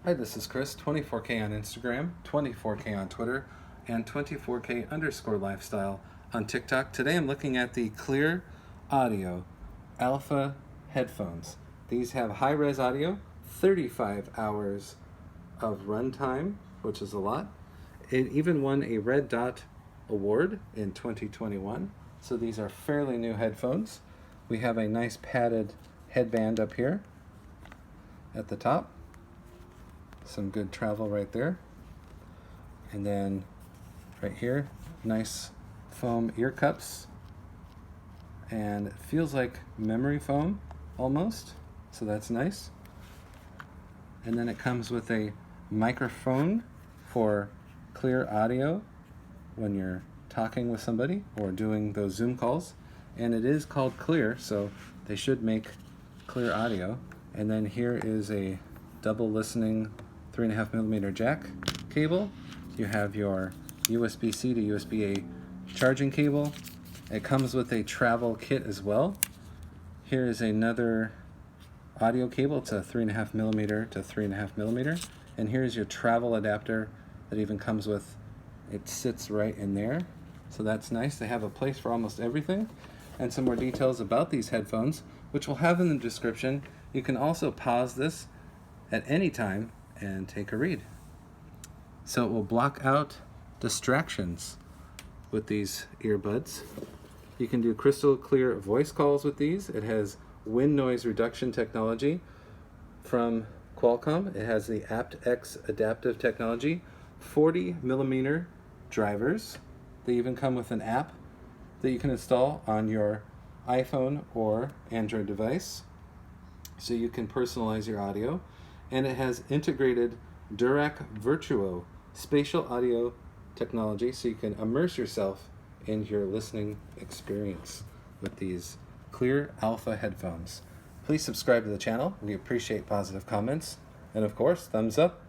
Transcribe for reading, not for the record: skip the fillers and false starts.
Hi, this is Chris, 24K on Instagram, 24K on Twitter, and 24K_lifestyle on TikTok. Today I'm looking at the Cleer Audio Alpha headphones. These have high-res audio, 35 hours of runtime, which is a lot. It even won a Red Dot Award in 2021, so these are fairly new headphones. We have a nice padded headband up here at the top. Some good travel right there. And then right here, nice foam ear cups. And it feels like memory foam almost, so that's nice. And then it comes with a microphone for clear audio when you're talking with somebody or doing those Zoom calls. And it is called Cleer, so they should make clear audio. And then here is a double listening 3.5mm jack cable. You have your USB-C to USB-A charging cable. It comes with a travel kit as well. Here is another audio cable. It's a 3.5mm to 3.5mm. And here's your travel adapter that even comes with, it sits right in there. So that's nice. They have a place for almost everything. And some more details about these headphones, which we'll have in the description. You can also pause this at any time and take a read. So it will block out distractions with these earbuds. You can do crystal clear voice calls with these. It has wind noise reduction technology from Qualcomm. It has the aptX adaptive technology, 40mm drivers. They even come with an app that you can install on your iPhone or Android device, so you can personalize your audio. And it has integrated Durac Virtuo spatial audio technology, so you can immerse yourself in your listening experience with these Cleer Alpha headphones. Please subscribe to the channel. We appreciate positive comments. And of course, thumbs up.